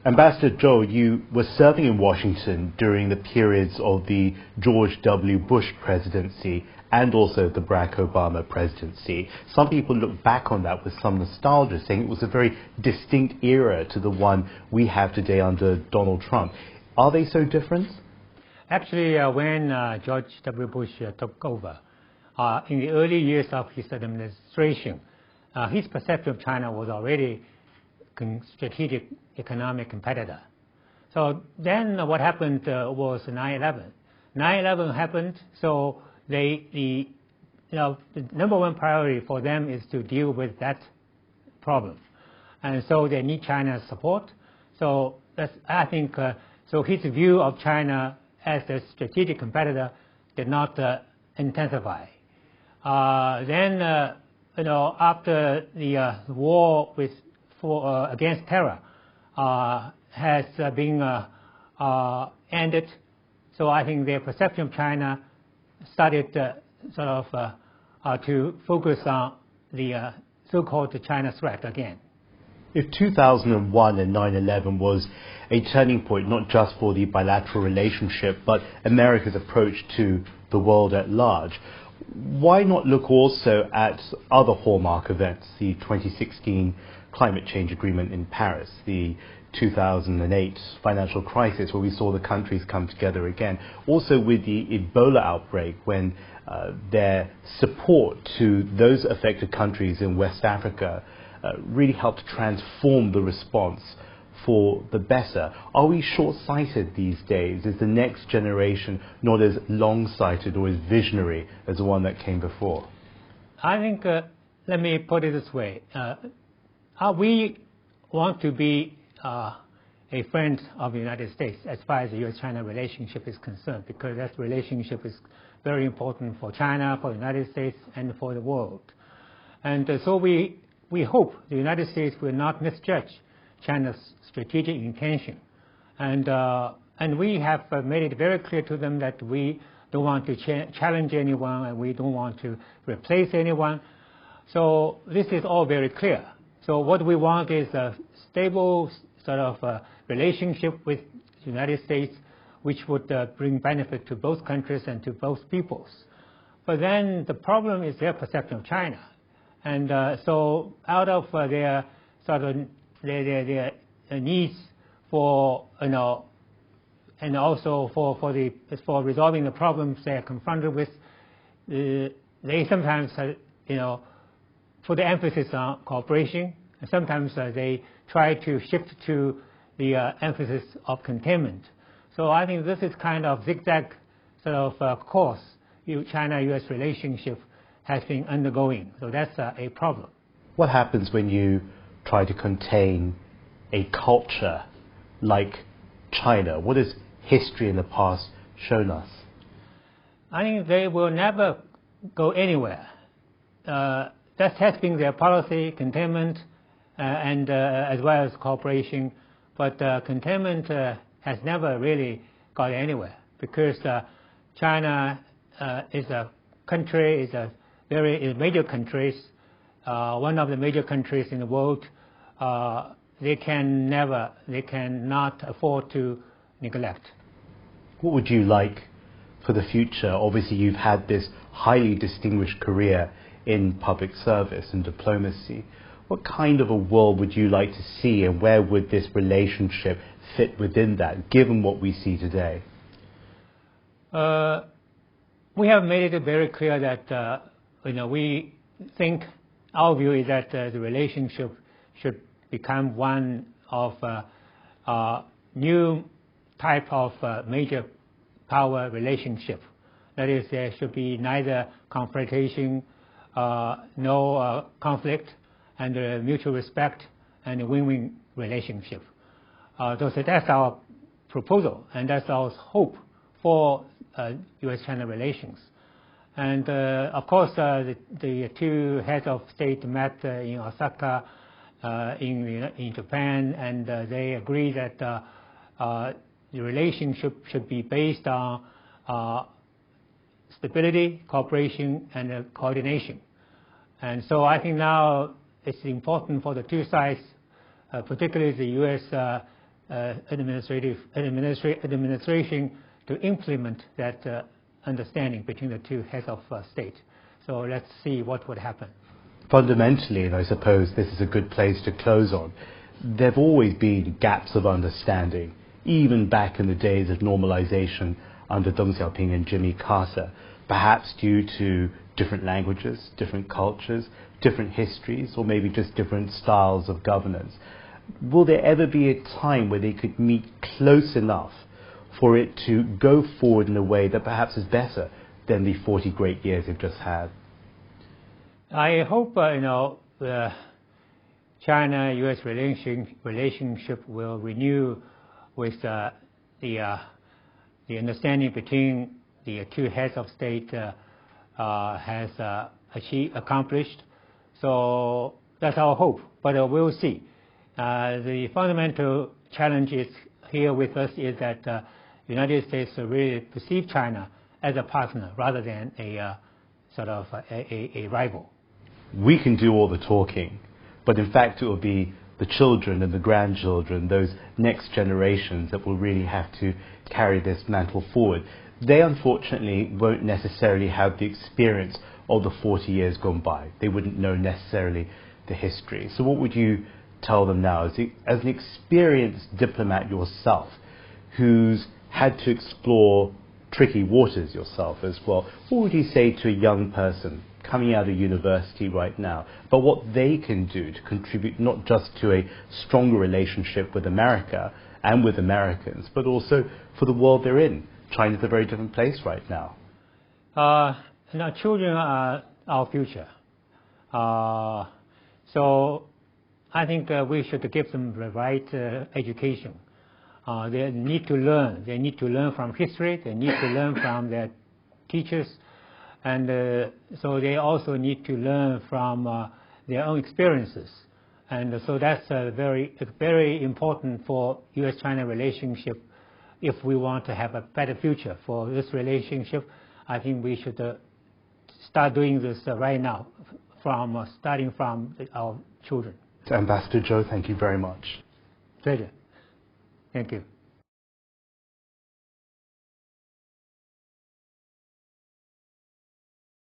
Ambassador Zhou, you were serving in Washington during the periods of the George W. Bush presidency and also the Barack Obama presidency. Some people look back on that with some nostalgia, saying it was a very distinct era to the one we have today under Donald Trump. Are they so different? Actually, when George W. Bush took over, in the early years of his administration, his perception of China was already strategic economic competitor. So then what happened was 9/11. 9/11 happened, so the number one priority for them is to deal with that problem, and so they need China's support. So I think so. His view of China as a strategic competitor did not intensify. Then after the war against terror has been ended, so I think their perception of China started to focus on the so-called China threat again. If 2001 and 9/11 was a turning point not just for the bilateral relationship but America's approach to the world at large, why not look also at other hallmark events, the 2016 climate change agreement in Paris, the 2008 financial crisis where we saw the countries come together again, also with the Ebola outbreak when their support to those affected countries in West Africa really helped transform the response for the better. Are we short-sighted these days? Is the next generation not as long-sighted or as visionary as the one that came before? I think, let me put it this way. We want to be a friend of the United States as far as the U.S.-China relationship is concerned, because that relationship is very important for China, for the United States, and for the world. And so we hope the United States will not misjudge China's strategic intention. And we have made it very clear to them that we don't want to challenge anyone and we don't want to replace anyone. So this is all very clear. So what we want is a stable sort of relationship with the United States, which would bring benefit to both countries and to both peoples. But then the problem is their perception of China. And so out of their sort of their needs for, and also for resolving the problems they are confronted with, they sometimes, put the emphasis on cooperation. And sometimes they try to shift to the emphasis of containment. So I think this is kind of zigzag sort of course China-U.S. relationship has been undergoing. So that's a problem. What happens when you try to contain a culture like China? What has history in the past shown us? I think they will never go anywhere. That has been their policy, containment, and as well as cooperation. But containment has never really got anywhere, because China is a country, is a major countries, one of the major countries in the world. They cannot afford to neglect. What would you like for the future? Obviously, you've had this highly distinguished career in public service and diplomacy. What kind of a world would you like to see, and where would this relationship fit within that, given what we see today? We have made it very clear that we think our view is that the relationship should become one of new type of major power relationship. That is, there should be neither confrontation, no conflict, and mutual respect, and a win-win relationship. So that's our proposal, and that's our hope for U.S.-China relations. And of course, the two heads of state met in Osaka, in Japan, and they agree that the relationship should be based on stability, cooperation, and coordination. And so I think now it's important for the two sides, particularly the U.S. administration to implement that understanding between the two heads of state. So let's see what would happen. Fundamentally, and I suppose this is a good place to close on, there have always been gaps of understanding, even back in the days of normalization under Deng Xiaoping and Jimmy Carter, perhaps due to different languages, different cultures, different histories, or maybe just different styles of governance. Will there ever be a time where they could meet close enough for it to go forward in a way that perhaps is better than the 40 great years they've just had? I hope the China-U.S. relationship will renew with the understanding between the two heads of state has accomplished. So that's our hope, but we'll see. The fundamental challenge is here with us is that the United States really perceive China as a partner rather than a sort of a rival. We can do all the talking, but in fact it will be the children and the grandchildren, those next generations, that will really have to carry this mantle forward. They unfortunately won't necessarily have the experience of the 40 years gone by. They wouldn't know necessarily the history. So what would you tell them now, as an experienced diplomat yourself, who's had to explore tricky waters yourself as well, what would you say to a young person coming out of university right now about what they can do to contribute not just to a stronger relationship with America and with Americans, but also for the world they're in? China's a very different place right now. Children are our future. So I think we should give them the right education. They need to learn. They need to learn from history. They need to learn from their teachers. And so they also need to learn from their own experiences. And so that's very important for U.S.-China relationship. If we want to have a better future for this relationship, I think we should start doing this right now, starting from our children. Ambassador Zhou, thank you very much. Pleasure. Thank you.